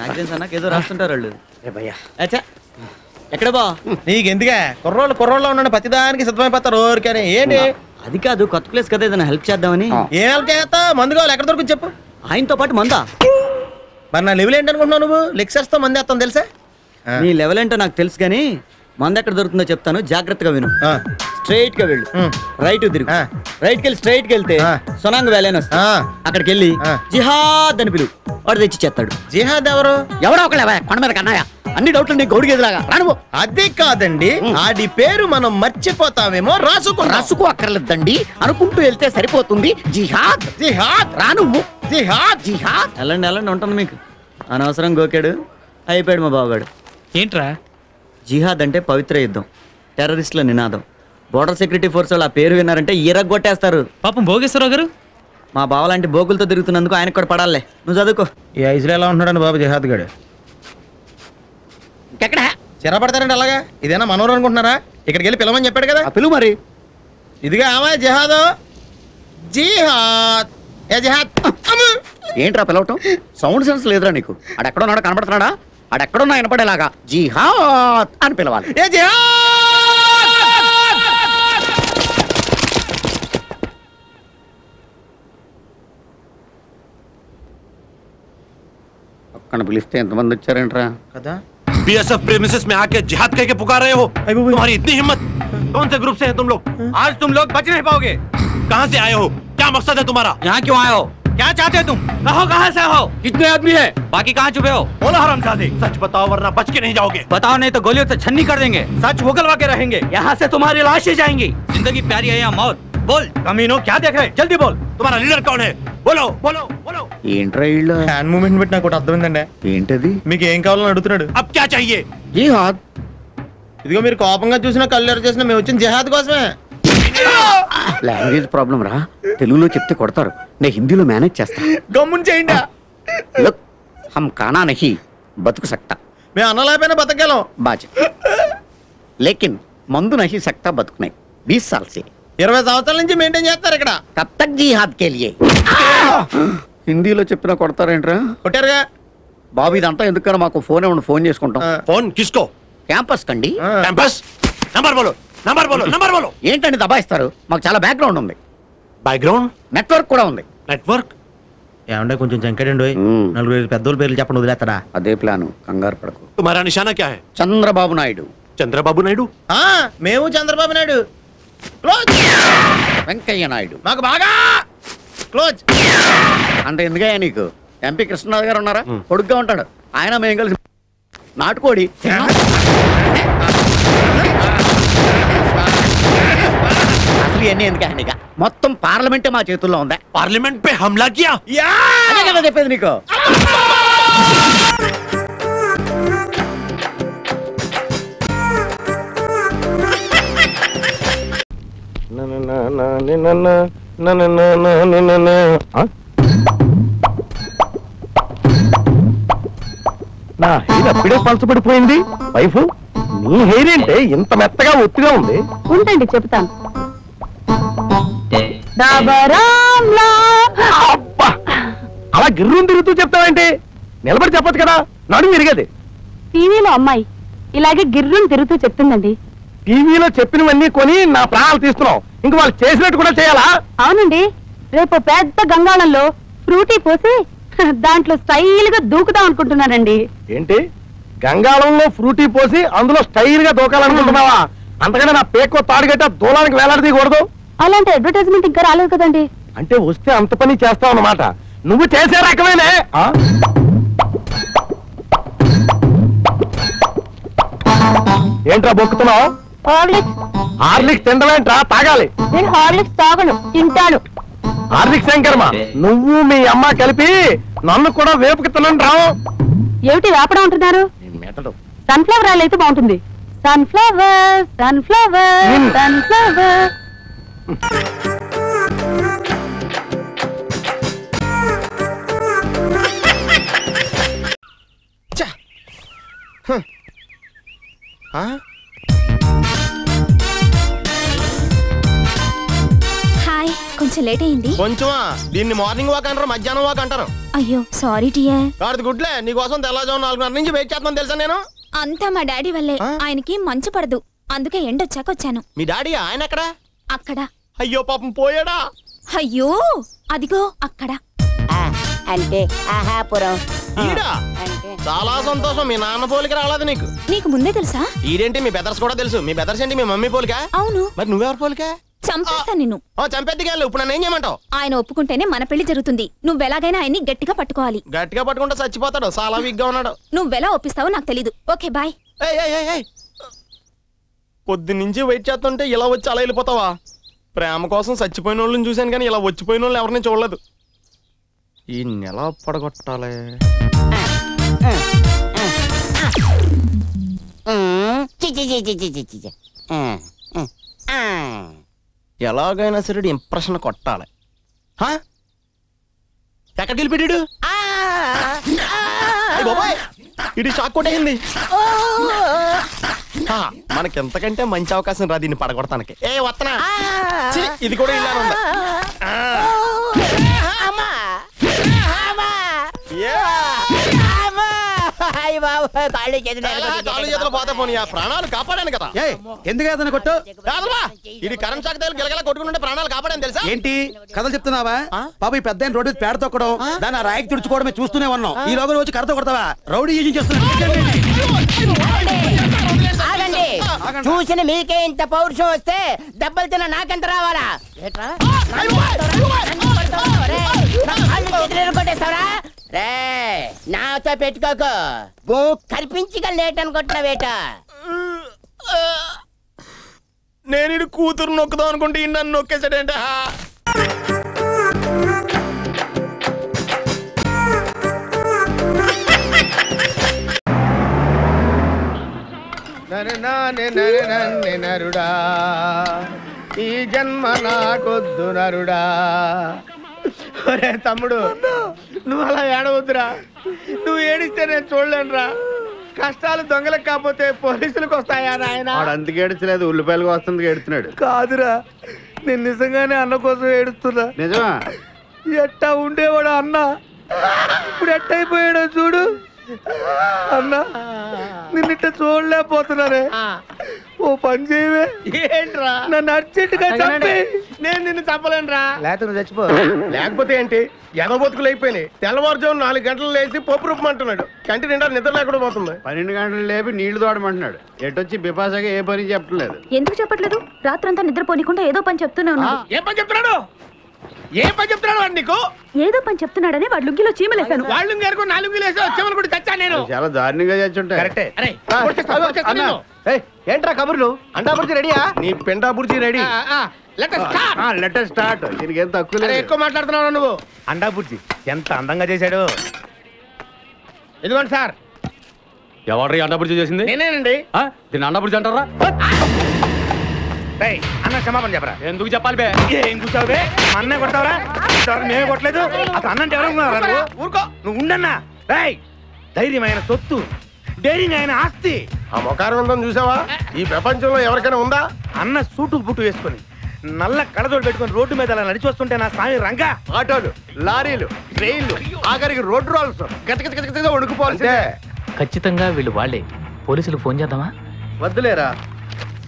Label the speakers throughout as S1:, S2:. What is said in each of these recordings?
S1: Magazines అన్నాక ఏదో రాస్తుంటారు వాళ్ళు.
S2: అచ్చా
S1: ఎక్కడ బా
S2: నీకెందుకే కుర్రోళ్ళు ఉన్నాడు ప్రతిదానికి సిద్ధమైపోతారు ఊరికని ఏంటి?
S1: అది కాదు, కొత్త ప్లేస్ కదా, ఏదైనా హెల్ప్ చేద్దామని.
S2: ఏం హెల్ప్ చేస్తా? మందు కావాలి, ఎక్కడ దొరుకుతుంది చెప్పు.
S1: ఆయనతో పాటు మందా?
S2: మరి నా లెవెల్ ఏంటనుకుంటున్నావు నువ్వు? లెక్చర్స్ తో మంది వేస్తాను తెలుసా?
S1: నీ లెవెల్ ఏంటో నాకు తెలుసు కానీ మంద ఎక్కడ దొరుకుతుందో చెప్తాను, జాగ్రత్తగా విను. స్ట్రైట్ గా వెళ్ళు, రైట్ తిరుగు, రైట్ కెళ్ళి స్ట్రైట్ కి వెళ్తే సొనాంగ్ వ్యాలీ అని వస్తా. అక్కడికి వెళ్ళి జిహాద్ అని పిలువు, వాడు తెచ్చి చేస్తాడు.
S2: జిహాద్ ఎవరు?
S1: ఎవడో ఒకళ్ళ కొండ మీద కన్నాయా, అన్ని డౌట్లు నీ గౌడికి ఎదులాగా రాను.
S2: అది కాదండి, ఆడి పేరు మనం మర్చిపోతామేమో.
S1: రాసుకో అక్కర్లేదండి, అనుకుంటూ వెళ్తే సరిపోతుంది. జిహాద్
S2: జిహాద్
S1: రాను,
S2: జిహాద్
S1: జిహాద్. వెళ్ళండి ఉంటుంది మీకు. అనవసరం గోకాడు, అయిపోయాడు మా బావగాడు.
S3: ఏంట్రా
S1: జిహాద్ అంటే పవిత్ర యుద్ధం, టెర్రరిస్టుల నినాదం. బోర్డర్ సెక్యూరిటీ ఫోర్స్ వాళ్ళు ఆ పేరు విన్నారంటే ఈరగొట్టేస్తారు.
S3: పాపం భోగేశ్వరరావు గారు
S1: మా బావ లాంటి బోకులతో తిరుగుతున్నందుకు ఆయనకు కూడా పడాలే. నువ్వు చదువుకో.
S2: ఈ ఐజ్లో ఎలా ఉంటున్నాడు బాబు జిహాద్ గడు?
S1: ఎక్కడ
S2: చిరపడతారండి అలాగా? ఇదేనా మనోరు అనుకుంటున్నారా? ఇక్కడికి వెళ్ళి పిలవని చెప్పాడు కదా.
S1: పిలువు మరి.
S2: ఇదిగా ఆమె జిహాద్ జిహాద్ ఏ జిహాద్.
S1: ఏంట్రా పిలవటం? సౌండ్ సెన్స్ లేదురా నీకు? ఆడెక్కడున్నాడో కనపడుతున్నాడా? ఆడెక్కడున్నా వినపడేలాగా జిహాద్ అని పిలవాలి.
S2: ఏ జిహాద్.
S1: పక్కన పిలిస్తే ఎంతమంది వచ్చారేంట్రా
S2: కదా?
S4: बीएसएफ प्रेमिसेस में आके जिहाद कह के पुकार रहे हो? तुम्हारी इतनी हिम्मत? कौन से ग्रुप से हैं तुम लोग?
S5: आज तुम लोग बच नहीं पाओगे।
S4: कहाँ से आए हो? क्या मकसद है तुम्हारा?
S5: यहाँ क्यों आए हो? क्या चाहते हो तुम? कहो कहाँ से हो? कितने आदमी है? बाकी कहाँ छुपे हो?
S4: बोला हरामजादे, सच बताओ वरना बच के नहीं जाओगे।
S5: बताओ नहीं तो गोलियों से छन्नी कर देंगे। सच उगलवा के रहेंगे। यहाँ से तुम्हारी लाशें जाएंगी। जिंदगी प्यारी है या मौत? बोल कमीनों, क्या देख रहे? जल्दी बोल।
S4: तुम्हारा लीडर कौन है? बोलो बोलो बोलो।
S1: ఏంట్రా వీళ్ళు?
S2: హ్యాండ్ మూమెంట్ పెట్టి నాకు అర్థమైందండి.
S1: ఏంటది?
S2: మీకు ఏం కావాలని అడుగుతున్నాడు.
S4: अब क्या चाहिए?
S1: జిహాద్.
S2: ఇదిగో మీరు కోపంగా చూసినా కళ్ళు చేసినా మేము వచ్చిన జిహాద్ కోసమే.
S1: లాంగ్వేజ్ ప్రాబ్లం రా, తెలుగులో చెప్తే కొడతారు, నేను హిందీలో మేనేజ్ చేస్తా.
S2: గమ్మున చేయండి.
S1: లుక్, హమ్ కానా నహీ బతుకు సక్తా.
S2: మేము అన్నలేకపోయినా బతకగలం.
S1: బాజ్ లేకిన్ మందు నహీ సక్తా బతుకు నహీ. 20 साल से
S2: 20 సంవత్సరాల నుంచి మెయింటైన్ చేస్తారు ఇక్కడ.
S1: కబ్ తక్ జిహాద్ కే లియే. హిందీలో చెప్పినా కొడతారేంట్రా?
S2: కొట్టారుగా
S1: బాబు. ఇదంతా ఎందుకన్నా మాకు ఫోన్ చేసుకుంటాం.
S4: फोन किसको?
S1: క్యాంపస్ కండి.
S4: कैंपस नंबर बोलो, नंबर बोलो, नंबर बोलो।
S1: ఏంటండి దబాయిస్తారు? మాకు చాలా బ్యాక్గ్రౌండ్ ఉంది,
S4: बैकग्राउंड
S1: నెట్వర్క్ కూడా ఉంది.
S4: नेटवर्क
S2: ఏమంటే కొంచెం చంకడండి. 4 పెద్దోళ్ళ పేర్లు చెప్పండి, వదిలేస్తారా?
S1: అదే ప్లాను, కంగారు పడకు.
S4: तुम्हारा निशाना क्या है?
S1: చంద్రబాబు నాయుడు.
S4: चंद्रबाबू नायडू?
S2: మేము చంద్రబాబు నాయుడు. క్లోజ్.
S1: వెంకయ్య నాయుడు.
S2: మాకు బాగా క్లోజ్.
S1: అంటే ఎందుకయ్యా నీకు? ఎంపీ కృష్ణరాజు గారు ఉన్నారా, పొడుగ్గా ఉంటాడు, ఆయన మేము కలిసి నాటుకోడి. అసలు ఇవన్నీ ఎందుకు? మొత్తం పార్లమెంటే మా చేతుల్లో ఉందా?
S4: पार्लियामेंट पे हमला किया?
S1: అదే కదా చెప్పేది నీకు.
S6: నా హెయిర్ అప్పుడే పలచబడిపోయింది. వైఫ్, నీ హెయిర్ ఏంటే ఇంత మెత్తగా ఒత్తిగా ఉంది?
S7: ఉండండి చెప్తాను.
S6: అబ్బా, అలా గిర్రం తిరుగుతూ చెప్తావేంటి? నిలబడి చెప్పొచ్చు కదా, నడుము విరిగేది.
S7: టీవీలో అమ్మాయి ఇలాగే గిర్రుని తిరుగుతూ చెప్తుందండి.
S6: టీవీలో చెప్పినవన్నీ కొని నా ప్రాణాలు తీస్తున్నావు, ఇంక వాళ్ళు చేసినట్టు కూడా చేయాలా?
S7: అవునండి, రేపు పెద్ద గంగాళంలో ఫ్రూటీ పోసి దాంట్లో స్టైల్ గా దూకుదాం అనుకుంటున్నానండి.
S6: ఏంటి, గంగాళంలో ఫ్రూటీ పోసి అందులో స్టైల్ గా దూకాలనుకుంటున్నావా? అంతకన్నా నా పేకో తాడుగట్ట దూలానికి వేలాడదీయకూడదు.
S7: అలాంటి అడ్వర్టైజ్మెంట్ ఇంకా రాలేదు కదండి.
S6: అంటే వస్తే అంత పని చేస్తావు అన్నమాట. నువ్వు చేసే రకమేనే. ఏంట్రా బొక్కుతున్నావు? హార్లిక్స్ తినడమేంట్రా, తాగాలి.
S7: నేను హార్లిక్స్ తాగను, తింటాను.
S6: హార్లిక్స్ శంకర్మా, నువ్వు మీ అమ్మ కలిపి నన్ను కూడా వేపుకి తినండి రావు.
S7: ఏమిటి వేపడం అంటున్నారు? సన్ఫ్లవర్ ఆయిల్ అయితే బాగుంటుంది. Sunflower sunflower sunflower.
S8: హాయ్, కొంచెం
S3: కొంచెం లేట్ అయింది.
S2: కొంచెమా? దీన్ని మార్నింగ్ వాక్ అంటారు, మధ్యాహ్నం వాక్ అంటారు.
S3: అయ్యో సారీ డియర్.
S2: కాదు గుడ్లే, నీకోసం తెల్లజాము 4:30 నుంచి వెయిట్ చేస్తాను తెలుసా నేను.
S3: అంతా మా డాడీ వల్లే. ఆయనకి మంచు పడదు, అందుకే ఎండొచ్చాక వచ్చాను.
S2: మీ డాడీ ఆయన ఎక్కడ?
S3: అక్కడ.
S2: అయ్యో పాపం పోయాడా?
S3: అయ్యో అదిగో అక్కడ.
S8: అంటే ఆహాపురం.
S2: ఈడా? చాలా సంతోషం. మీ నాన్న పోలిక రాలేదు నీకు.
S3: నీకు ముందే తెలుసా?
S2: ఈడేంటి మీ బెదర్స్ కూడా తెలుసు. మీ బెదర్స్ ఏంటి మీ మమ్మీ పోలిక?
S3: అవును.
S2: మరి నువ్వెవరు పోలిక?
S3: చంపేస్తా నిన్ను.
S2: చంపేద్దిగాను. ఇప్పుడు నన్ను ఏం చేయమంటావు?
S3: ఆయన ఒప్పుకుంటేనే మన పెళ్లి జరుగుతుంది. నువ్వెలాగైనా ఆయన్ని గట్టిగా పట్టుకోవాలి.
S2: గట్టిగా పట్టుకుంటే చచ్చిపోతాడు. చాలా వీక్ గా ఉన్నాడు.
S3: నువ్వెలా ఒప్పిస్తావో నాకు తెలీదు. Okay bye.
S2: పొద్దున్నుంచి వెయిట్ చేస్తుంటే ఇలా వచ్చి అలా వెళ్ళిపోతావా? ప్రేమ కోసం చచ్చిపోయిన వాళ్ళని చూశాను కానీ ఇలా వచ్చిపోయిన వాళ్ళని ఎవరిని చూడలేదు. ఈ నెల పడగొట్టాలి. ఎలాగైనా సరే ఇంప్రెషన్ కొట్టాలి. ఎక్కడికి వెళ్ళిపోయాడు? ఇది షాక్ కొట్టేసింది. మనకి ఎంతకంటే మంచి అవకాశం రా దీన్ని పడగొడతానికి. ఏ వత్తనా, ఇది కూడా ఇలానే ఉంది. కాళ్ళు చేతులు పోతే పోనీ, ఆ ప్రాణాలు కాపాడాను కదా.
S9: ఎందుకు అతను కొట్టు?
S2: ఇది కరెంట్ షాక్ తగిలి గిలగల కొట్టుకుంటే ప్రాణాలు కాపాడాను తెలుసా?
S9: ఏంటి కథలు చెప్తున్నావా? పాప ఈ పెద్ద రోడ్డు పేడ తొక్కడం, దాన్ని ఆ రాయికి తుడుచుకోవడమే చూస్తూనే ఉన్నాం. ఈ లోపల వచ్చి కర్రతో కొడతావా? రౌడీ
S8: చూసిన మీకే ఇంత పౌరుషం వస్తే దెబ్బలు తిన్న నాకెంత రావాలా? కొట్టేస్తావరా? రే నాతో పెట్టుకోకు. గో కనిపించగల లేట్ అనుకుంటున్నా వేట.
S2: నేను ఇది కూతురు నొక్కుదాం అనుకుంటే ఈ నన్ను నొక్కేసాడేంట. నరుడా ఈ జన్మ నాకొద్దు నరుడా. ఒరే తమ్ముడు, నువ్వు అలా ఏడవద్దురా. నువ్వు ఏడిస్తే నేను చూడలేనురా. కష్టాలు దొంగలకు కాకపోతే పోలీసులకు వస్తాయా నాయన?
S10: అందుకే ఏడ్చలేదు, ఉల్లిపాయలకు వస్తుంది ఏడుతున్నాడు.
S2: కాదురా, నేను నిజంగానే అన్న కోసం ఏడుస్తున్నా.
S10: నిజమా?
S2: ఎట్టా ఉండేవాడు అన్న, ఇప్పుడు ఎట్టయిపోయాడో చూడు. అన్నా నిన్నిట్ట చూడలేకపోతున్నారే. ఓ పని చేయవే. ఏంట్రా? నన్ను అర్జెంటుగా చంపి. నేను నిన్ను చంపలేనురా. లేకపోతే నువ్వు చచ్చిపో. లేకపోతే ఏంటి? ఎదబొతుకులు అయిపోయినాయి. తెల్లవారుజాము 4 గంటలు లేచి పప్పు రూపమంటున్నాడు. కంటి నిండా నిద్ర లేకుండా పోతుంది.
S10: 12 గంటలు లేపి నీళ్లు తోడమంటున్నాడు. ఎటొచ్చి బిపాసగా ఏ పని చెప్పట్లేదు.
S3: ఎందుకు చెప్పట్లేదు? రాత్రంతా నిద్రపోనికుండా ఏదో పని చెప్తూనే ఉన్నాడు.
S2: ఏ పని చెప్తున్నాడు? ఏ పని చెప్తున్నాడు వాడు నీకు?
S3: ఏదో పని చెప్తున్నాడని వాడు లుంగిలో చీమలేశాను.
S2: వాళ్ళు గారు 4 లుంగిలేసి చీమలు కూడా చచ్చా నేను.
S10: చాలా దారుణంగా చచ్చుంటాయి.
S2: కరెక్టే. ఏంట్రా కబుర్లు? అండా బుర్జీ రెడీయా? నీ పెండా బుర్జీ రెడీ.
S10: Letter start. దీనికి ఏం తక్కువ లేదు.
S2: ఎక్కువ మాట్లాడుతున్నావు నువ్వు. అండా బుర్జీ ఎంత అందంగా చేశాడు. ఇదిగోండి సార్.
S5: ఎవరు అండాబుర్జీ చేసింది?
S2: నేనేనండి.
S5: దీన్ని అండాబుర్జీ అంటారా?
S2: అన్న క్షమాపణ చెప్పరా.
S5: ఎందుకు చెప్పాలి బే?
S2: ఏం కూర్చోవు బే? అన్నే కొడతావరా? మేమే కొట్టలేదు. అసలు అన్నంటే ఎవరు? ఊరుకో. నువ్వు ఉండన్నా. ధైర్యమైన సొత్తు, డైరింగ్ అయిన ఆస్తి. ఆ మొకారం ఉందని చూసావా? ఈ ప్రపంచంలో ఎవరికైనా ఉందా? అన్న సూటు బుట్టు వేసుకొని నల్ల కళ్ళతోడు పెట్టుకుని రోడ్డు మీద అలా నడిచి వస్తుంటే నా స్వామి రంగా.
S10: ఆటోలు, లారీలు, ట్రైన్లు, ఆఖరికి రోడ్ రోల్స్ గతగతగతగా ఉడుకుపోవాలి.
S11: ఖచ్చితంగా వీళ్ళు వాళ్ళే. పోలీసులు ఫోన్ చేద్దామా?
S12: వద్దులేరా.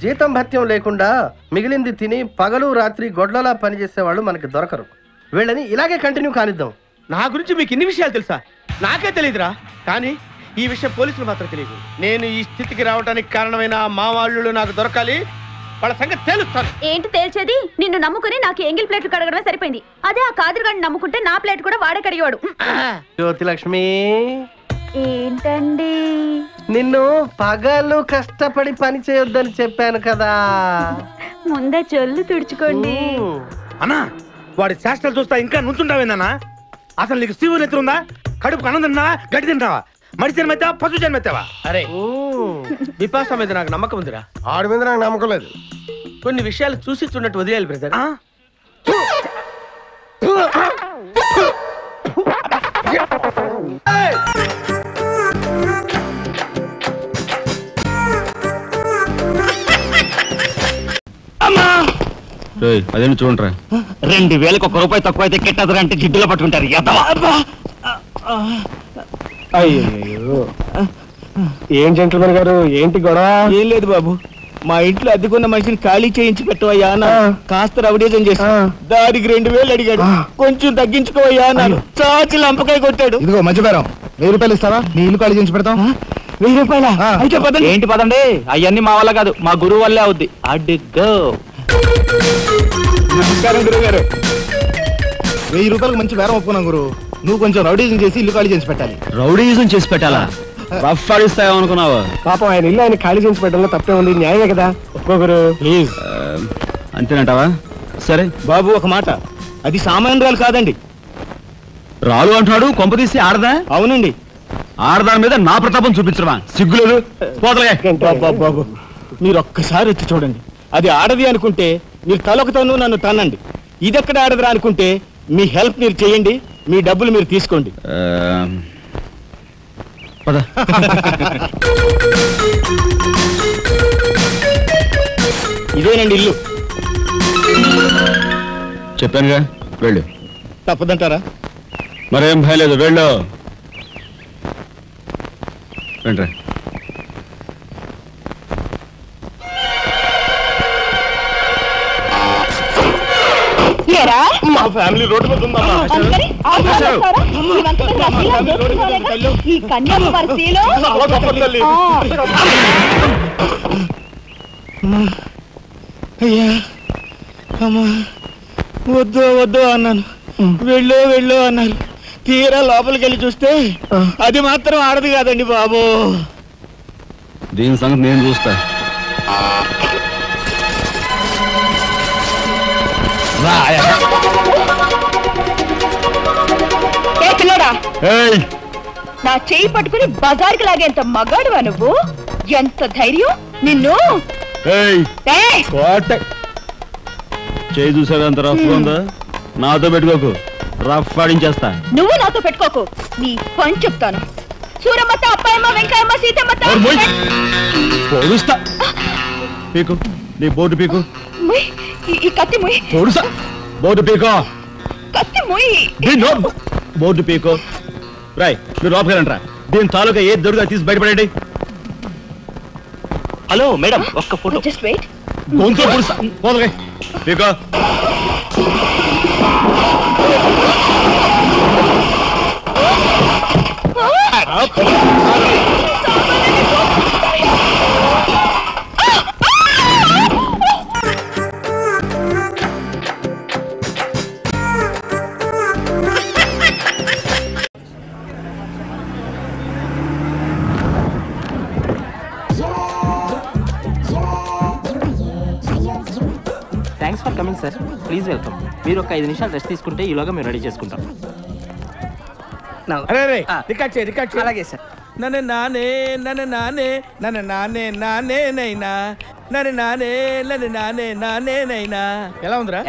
S12: జీతం భత్యం లేకుండా మిగిలింది తిని పగలు రాత్రి గొడ్లలా పనిచేసేవాళ్ళు మనకి దొరకరు. వీళ్ళని ఇలాగే కంటిన్యూ కానిద్దాం.
S2: నా గురించి మీకు ఇన్ని విషయాలు తెలుసా? నాకే తెలియదురా. కానీ ఈ విషయం పోలీసులు మాత్రం తెలియదు. నేను ఈ స్థితికి రావడానికి కారణమైన మా వాళ్ళు నాకు దొరకాలి. వాళ్ళ సంగతి తేలుస్తాను.
S3: ఏంటి తేల్చేది? నిన్ను నమ్ముకుని నాకు ఎంగిల్ ప్లేట్లు కడగడమే సరిపోయింది. అదే ఆ కాదురుగాడిని నమ్ముకుంటే నా ప్లేట్ కూడా వాడే కడిగాడు.
S12: జ్యోతిలక్ష్మి,
S3: ఏంటండి?
S12: నిన్ను పగలు కష్టపడి పని చేయొద్దని చెప్పాను కదా.
S3: ముందే చొల్లు తుడుచుకోండి.
S2: అన్నా, వాడి శాస్త్రాలు చూస్తా ఇంకా నుంచుంటావేందన్నా? అసలు నీకు శివుని ఎత్తురుందా? కడుపు అన్నం తిన్నావా? గడ్డి తింటావా? మడి జన్మెత్తావా? పశు జన్మెత్తావా? అరే విపాస మీద నాకు నమ్మకం ఉందిరా. ఆడి మీద నాకు నమ్మకం లేదు. కొన్ని విషయాలు చూసి చూడట్టు వదిలేయాలి బ్రదర్.
S13: అదేంటి చూడండి
S5: 2000కి ₹1 తక్కువ అయితే కెట్టదురా అంటే జిడ్డులో పట్టుకుంటారు.
S6: అయ్యో ఏం జెంట్లమన్ గారు ఏంటి గొడవ?
S2: ఏం లేదు బాబు, మా ఇంట్లో అద్దెకున్న మనిషిని ఖాళీ చేయించి పెట్టవయ్యా అన్న. కాస్త రవిడేజం చేసి దానికి 2000 అడిగాడు. కొంచెం తగ్గించుకోవయ్యా అన్నాను. చాచి లంపకాయ కొట్టాడు.
S6: ఇదిగో మంచి బేరం, 1000 రూపాయలు ఇస్తావా? నీ ఇల్లు ఖాళీ చేయించి పెడతాం.
S2: 1000 రూపాయలా? అయితే పదండి.
S11: ఏంటి పదండి, అవన్నీ మా వల్ల కాదు, మా గురువు వల్లే అవుద్ది. అడ్డుగో.
S2: నమస్కారం గురువు గారు.
S6: 1000 రూపాయలకు మంచి బేరం ఒప్పుకున్నాం గురు. నువ్వు కొంచెం రౌడీజం చేసి ఇల్లు ఖాళీ చేసి పెట్టాలి.
S13: రౌడీజం చేసి పెట్టాలా? రఫ్ ఆడిస్తాయో అనుకున్నావా?
S6: పాపం ఆయన ఇల్లు ఆయన ఖాళీ చేసి పెట్టడంలో తప్పే ఉంది, న్యాయమే కదా. ఒప్పుకో గురు ప్లీజ్.
S13: అంతేనంటావా? సరే
S2: బాబు ఒక మాట, అది సామాన్యురాలు కాదండి.
S13: రాలు అంటున్నాడు, కొంపదీసి ఆడదా?
S2: అవునండి.
S13: ఆడదాని మీద నా ప్రతాపం చూపించడమా? సిగ్గులేదు.
S2: బాబు మీరు ఒక్కసారి వచ్చి చూడండి. అది ఆడది అనుకుంటే మీరు తలొకతోనూ నన్ను తన్నండి. ఇదెక్కడ ఆడదురా అనుకుంటే మీ హెల్ప్ మీరు చేయండి, మీ డబ్బులు మీరు తీసుకోండి. ఇదేనండి ఇల్లు.
S13: చెప్పానుగా, వెళ్ళు.
S2: తప్పదంటారా?
S13: మరేం భయం లేదు, వెళ్ళు. రండి.
S2: మా ఫ్యామిలీ రోడ్డు మీద ఉందమ్మా.
S7: ఈ కన్యాకుమారిలో
S2: అయ్యా అమ్మా, వద్దు వద్దు అన్నాను, వెళ్ళు అన్నారు. తీరా లోపలికి వెళ్ళి చూస్తే అది మాత్రం ఆడదు కాదండి బాబు.
S13: దీని సంగతి నేను చూస్తా.
S7: నా చెయ్యి పట్టుకుని బజార్కి లాగేంత మగాడువా నువ్వు? ఎంత ధైర్యం నిన్ను!
S13: చేయి చూసావా ఎంత రఫ్ ఉందా? నాతో పెట్టుకోకు, రఫ్ ఆడించేస్తా.
S7: నువ్వు నాతో పెట్టుకోకు, నీ పని చెప్తాను. సూరమ్మత, అప్పాయమ్మ, వెంకాయమ్మ, సీతమ్మత
S13: పొడుస్తా. పీకు, నీ బోర్డు పీకు.
S7: ఈ కత్తి ముయ్.
S13: పొడుస్తా. బోర్డు పీకో.
S7: కత్తి ముయ్.
S13: బోర్డు పీకో. రాయ్, మీరు లోపలికి రండి రా. దీని తాలూకా ఏది దొరుకుతా తీసి బయటపడండి.
S5: హలో మేడం, ఒక్క ఫోటో.
S7: Just wait.
S13: గొంతు పొడుస్తా. పోదగా పీకో.
S11: Thanks for coming sir, please welcome. మీరు ఒక 5 నిమిషాలు రెస్ట్ తీసుకుంటే ఈలోగా మేము రెడీ చేసుకుంటాం.
S2: రికార్డ్ చేయి. అలాగే సార్. నన్ను నానే నైనా, నన్ను నానే నైనా. ఎలా ఉందిరా?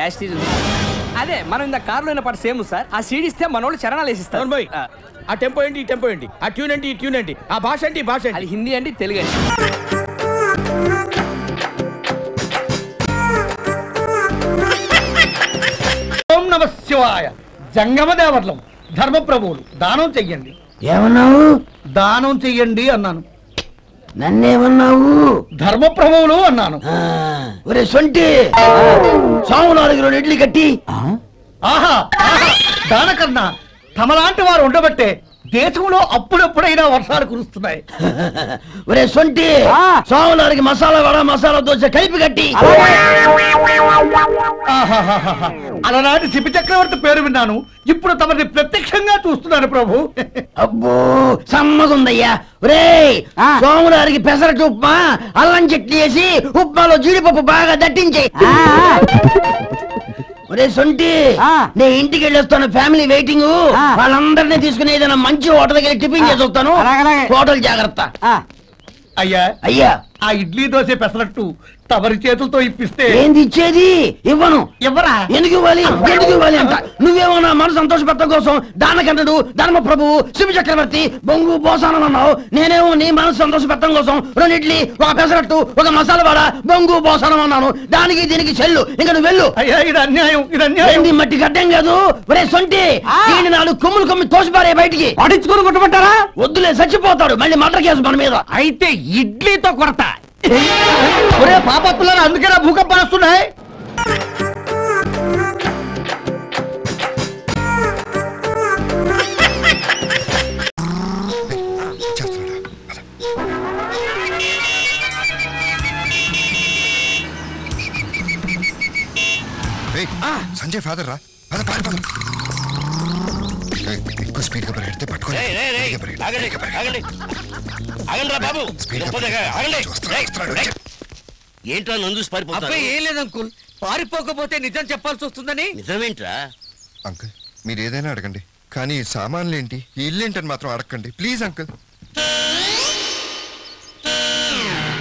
S14: అదే మనం ఇంత కారులో ఉన్న పాట సేమ్ సార్. ఆ సీడ్ ఇస్తే మనోళ్ళు చరణాలు వేసిస్తారు.
S2: ఆ టెంపో ఏంటి, ఈ టెంపో ఏంటి, ఆ ట్యూన్ ఏంటి, ఈ ట్యూన్ ఏంటి, ఆ భాష ఏంటి, ఈ భాష ఏంటి?
S14: అది హిందీ అండి, తెలుగు అండి.
S2: ఓం నమ శివాయ. జంగమ దేవతలం, ధర్మప్రభువులు, దానం చెయ్యండి.
S8: ఏమన్నావు?
S2: దానం చెయ్యండి అన్నాను.
S8: నన్నేమన్నావు?
S2: ధర్మప్రభువులు అన్నాను.
S8: ఒరే సొంటి, సాము 4 ఇడ్లీ కట్టి.
S2: ఆహా, దానకన్నా తమలాంటి వారు ఉండబట్టే దేశంలో అప్పుడెప్పుడైనా వర్షాలు కురుస్తున్నాయి.
S8: ఒరే సొంటి, సాము 4 మసాలా వడ, మసాలా దోశ కలిపి కట్టి.
S2: అలనాటి శిపి చక్రవర్తి పేరు విన్నాను, ఇప్పుడు తమని ప్రత్యక్షంగా చూస్తున్నాను ప్రభు.
S8: అబ్బో సమ్మగుందయ్యా. ఒరే సోము 4 పెసరట్టు ఉప్మా, అల్లం చట్నీ వేసి ఉప్మాలో జీడిపప్పు బాగా దట్టించి. ఒరే సొంటి, నేను ఇంటికి వెళ్ళొస్తాను, ఫ్యామిలీ వెయిటింగ్. వాళ్ళందరినీ తీసుకుని ఏదైనా మంచి హోటల్కి వెళ్ళి టిఫిన్ చేసి వస్తాను. హోటల్ జాగ్రత్త.
S2: అయ్యా
S8: అయ్యా,
S2: ఆ ఇడ్లీ దోశ పెసరట్టు
S6: తమరి చేతులతో ఇప్పిస్తే
S8: ఏంది ఇచ్చేది? ఇవ్వను.
S6: ఎవరా?
S8: ఎందుకు ఇవ్వాలి? ఎందుకు ఇవ్వాలి అంట? నువ్వేమన్నా మన సంతోషపెట్టడం కోసం దానకంటుడు, ధర్మ ప్రభువు, శివ చక్రవర్తి, బొంగు బోసానం అన్నావు. నేనేమో నీ మనసు సంతోషపెట్టడం కోసం 2 ఇడ్లీ, 1 పెసరట్టు, 1 మసాలా వడ, బొంగు బోసానం అన్నాను. దానికి దీనికి చెల్లు. ఇంకా నువ్వు వెళ్ళు.
S6: అయ్యా ఇది అన్యాయం, ఇది అన్యాయం.
S8: ఏంది మట్టి గడ్డం కాదు. ఒరే సొంటి, దీన్ని 4 కొమ్ములు తోసిపారే బయటికి.
S6: పడించుకొని కొట్టమంటారా?
S8: వద్దులే, చచ్చిపోతాడు. మళ్ళీ మర్డర్ కేసు మన మీద.
S6: అయితే ఇడ్లీతో కొడతా. ఒరే పాపత్తులను అందుకేనా భూకంపాలు వస్తున్నాయి?
S15: సంజయ్ ఫాదర్ రా, ఎక్కువ స్పీడ్ గా పరిగెడితే పట్టుకోండి.
S16: ఏంట్రా నందు పారిపోతా?
S5: ఏం లేదు అంకుల్, పారిపోకపోతే నిజం చెప్పాల్సి వస్తుందని.
S16: నిజమేంట్రా?
S15: అంకుల్ మీరు ఏదైనా అడగండి, కానీ సామాన్లు ఏంటి, ఈ ఇల్లు ఏంటని మాత్రం అడగండి ప్లీజ్ అంకుల్.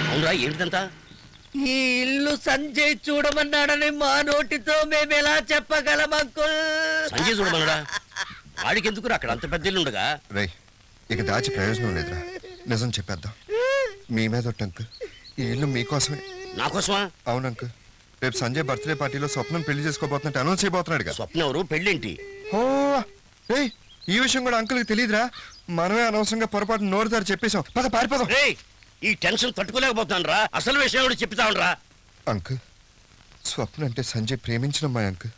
S16: అవునరా, ఏంటిదంతా?
S5: ఈ ఇల్లు సంజయ్ చూడమన్నాడని మా నోటితో మేము ఎలా చెప్పగలం అంకుల్?
S16: సంజయ్ చూడమన్నాడా? వాడికి ఎందుకు అక్కడ అంత పెద్ద ఇల్లు ఉండగా?
S15: రై, ఇక దాచి ప్రయోజనం లేదురా, నిజం చెప్పేద్దాం. మీ మీద ఒట్టు అంకుల్, ఈ ఇల్లు మీకోసమే.
S16: నాకోసమా?
S15: అవును అంకుల్, రేపు సంజయ్ బర్త్డే పార్టీలో స్వప్నం పెళ్లి చేసుకోబోతున్నట్టు అనౌన్స్ చేయబోతున్నాడు.
S16: స్వప్న ఎవరు? పెళ్ళేంటి?
S15: ఓ రే, ఈ విషయం కూడా అంకుల్కి తెలియదురా. మనమే అనవసరంగా పొరపాటు నోరుదారు చెప్పేశాం. పద పారిపోదాం.
S16: ఈ టెన్షన్ తట్టుకోలేకపోతాను రా. అసలు విషయం కూడా చెప్తాను రా.
S15: అంకుల్, స్వప్న అంటే సంజయ్ ప్రేమించిన అమ్మాయి అంకుల్.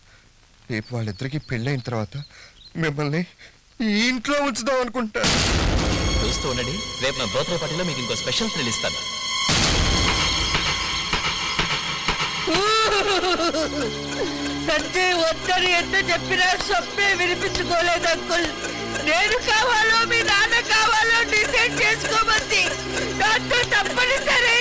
S15: రేపు వాళ్ళిద్దరికి పెళ్ళైన తర్వాత మిమ్మల్ని ఈ ఇంట్లో ఉంచుదాం అనుకుంటా.
S11: చూస్తూ ఉండండి, రేపు నా బర్త్డే పార్టీలో మీకు ఇంకో స్పెషల్ థ్రిల్ ఇస్తాను.
S5: సంజయ్ వద్దని ఎంత చెప్పినా స్వప్నే వినిపించుకోలేదు అంకుల్. నేను కావాలో మీ నాన్న కావాలో డిసైడ్ చేసుకోమంది. దాంతో తప్పనిసరి.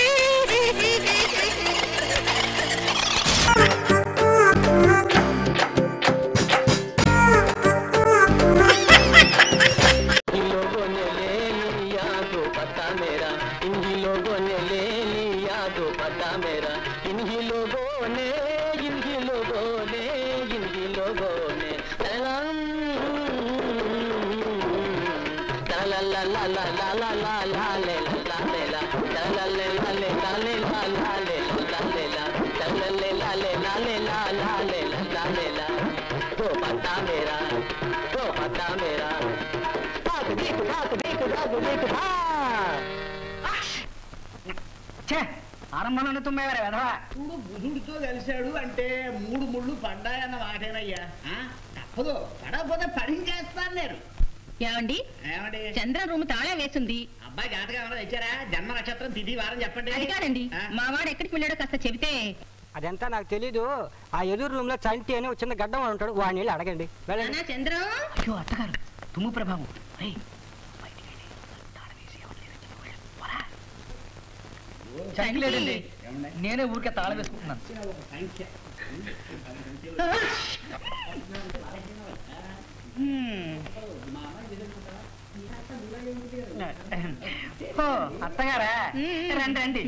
S17: ఆరంభంలో తుమ్మేవారే వెధవా.
S9: చూడు, బుధుడితో కలిశాడు అంటే 3 ముళ్ళు పడ్డాయన్న మాటేనయ్యా. తప్పదు, పడకపోతే పడించేస్తాను నేను.
S18: ఏమండి, చంద్ర రూమ్ తాళా వేసింది.
S9: అబ్బాయి జాతకం ఏమైనా తెచ్చారా? జన్మ నక్షత్రం తిథి వారం చెప్పండి.
S18: అది కాదండి, మా వాడు ఎక్కడికి వెళ్ళాడో కాస్త చెబితే.
S17: అదంతా నాకు తెలీదు. ఆ ఎదురు రూమ్ లో చంటి అని చిన్న గడ్డం ఉంటాడు, వాడిని వెళ్ళి అడగండి.
S18: చంద్ర,
S17: అయ్యో అత్తగారు, తుమ్ము ప్రభావం. లేదండి, నేనే ఊరికే తాళం వేసుకుంటున్నాను. అత్తగారా, రండి రండి.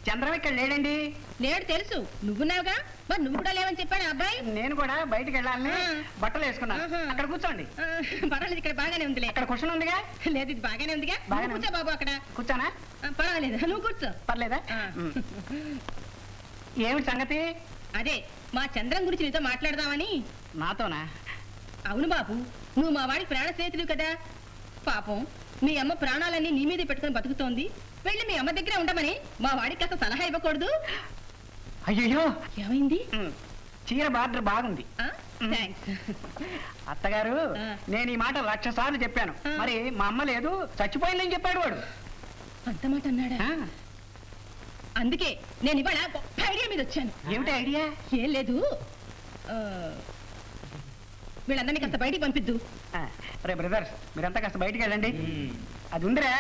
S17: చంద్రం ఇక్కడ లేడండి.
S18: లేడు తెలుసు, నువ్వున్నావుగా. మరి నువ్వు కూడా లేవని చెప్పాను అబ్బాయి.
S17: నేను కూడా బయటకు వెళ్ళాలని బట్టలు వేసుకున్నాను. అక్కడ కూర్చోండి.
S18: పర్వాలేదు, ఇక్కడ బాగానే ఉందిలే.
S17: అక్కడ క్వశ్చన్ ఉందిగా.
S18: లేదు, ఇది బాగానే ఉందిగా. కూర్చో బాబు. అక్కడ
S17: కూర్చోనా?
S18: పర్వాలేదు, నువ్వు కూర్చో.
S17: పర్లేదా? ఏమిటి సంగతి?
S18: అదే, మా చంద్రం గురించి నీతో మాట్లాడదామని.
S17: నాతోనా?
S18: అవును బాబు, నువ్వు మా వాడికి ప్రాణ స్నేహితుడు కదా. పాపం మీ అమ్మ ప్రాణాలన్నీ నీ మీదే పెట్టుకుని బతుకుతోంది. వెళ్ళి మీ అమ్మ దగ్గరే ఉండమని మా వాడికి కాస్త సలహా ఇవ్వకూడదు?
S17: అయ్యో,
S18: ఏమైంది?
S17: చీర బార్డర్ బాగుంది. అత్తగారు, నేను ఈ మాట 1,00,000 సార్లు చెప్పాను. మరి మా అమ్మ లేదు, చచ్చిపోయిందని చెప్పాడు వాడు.
S18: అంత మాట అన్నాడా? అందుకే నేను ఇవాళ గొప్ప ఐడియా మీద వచ్చాను.
S17: ఏమిటి ఐడియా?
S18: ఏం లేదు, వీళ్ళందరినీ కాస్త బయటికి పంపిద్దు.
S17: రే బ్రదర్స్, మీరంతా కాస్త బయటికి వెళ్ళండి. అది ఉందిరా,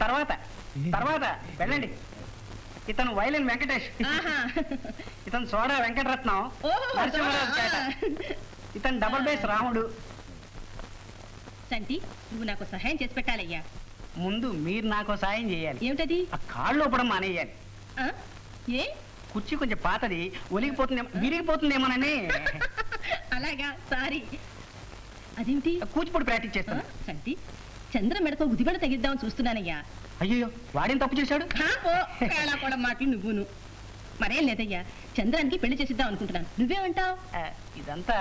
S17: తర్వాత తర్వాత వెళ్ళండి. ఇతను వైలిన్ వెంకటేష్, ఇతను సోడా వెంకటరత్నం, నరసింహరాజు పేట, ఇతను డబుల్ బేస్ రాముడు.
S18: సంటి, నువ్వు నాకు సహాయం చేసి పెట్టాలయ్యా.
S17: ముందు మీరు నాకు సాయం చేయాలి.
S18: ఏమిటది?
S17: ఆ కాళ్ళు లోపడం మానేయాలి.
S18: ఏ
S17: కుర్చీ కొంచెం పాతది, ఒలిగిపోతుందేమో, విరిగిపోతుందేమోనని.
S18: అలాగా, సారీ. అదేమిటి?
S17: కూచిపూడి ప్రాక్టీస్ చేస్తాను.
S18: సంటి చంద్ర మెడతో గుదిబెడ తగిద్దామని చూస్తున్నానయ్యా.
S17: అయ్యో, వాడేం తప్పు చేశాడు?
S18: కూడా మాటలు నువ్వును. మరేం లేదయ్యా, చంద్రానికి పెళ్లి చేసిద్దాం అనుకుంటున్నాను. నువ్వేమంటావు?
S17: ఇదంతా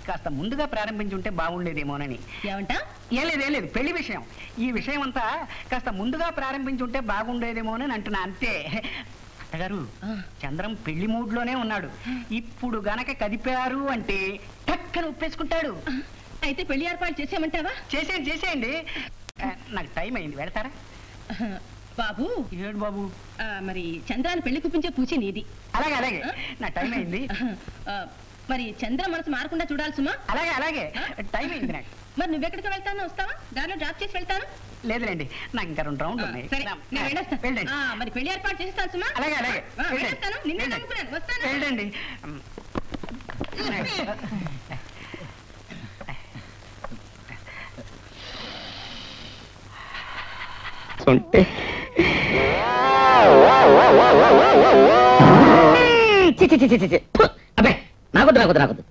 S17: కాస్త ముందుగా ప్రారంభించి ఉంటే బాగుండేదేమోనని.
S18: ఏమంటా?
S17: ఏం లేదు, పెళ్లి విషయం. ఈ విషయం అంతా కాస్త ముందుగా ప్రారంభించి ఉంటే బాగుండేదేమోనని అంటున్నా, అంతే. అత్తగారు, చంద్రం పెళ్లి మూడ్లోనే ఉన్నాడు. ఇప్పుడు గనక కదిపారు అంటే టక్కన ఒప్పేసుకుంటాడు.
S18: అయితే పెళ్లి ఏర్పాటు చేసేయమంటావా?
S17: చేసేయండి. నాకు టైం అయింది, వెళ్తారా?
S18: బాబు.
S17: ఏడు బాబు?
S18: మరి చంద్రాన్ని పెళ్లి కుప్పించే పూచి నీది.
S17: అలాగే, నా టైం అయింది.
S18: మరి చంద్ర మనసు మారకుండా చూడాలి సుమా.
S17: అలాగే, టైం అయింది నాకు.
S18: మరి నువ్వెక్కడికి వెళ్తాను, వస్తావా? దారిలో డ్రాప్ చేసి వెళ్తాను.
S17: లేదులేండి, నాకు ఇంకా 2 రౌండ్లు ఉన్నాయి.
S18: సరే, నేను వెళ్ళొస్తాను. మరి పెళ్లి ఏర్పాటు చేస్తాను సుమా.
S17: అలాగే,
S18: వెళ్ళొస్తాను. నిన్నే నమ్ముకున్నాను, వస్తాను.
S17: వెళ్ళండి.
S8: అబ్బే, నాకొద్దు.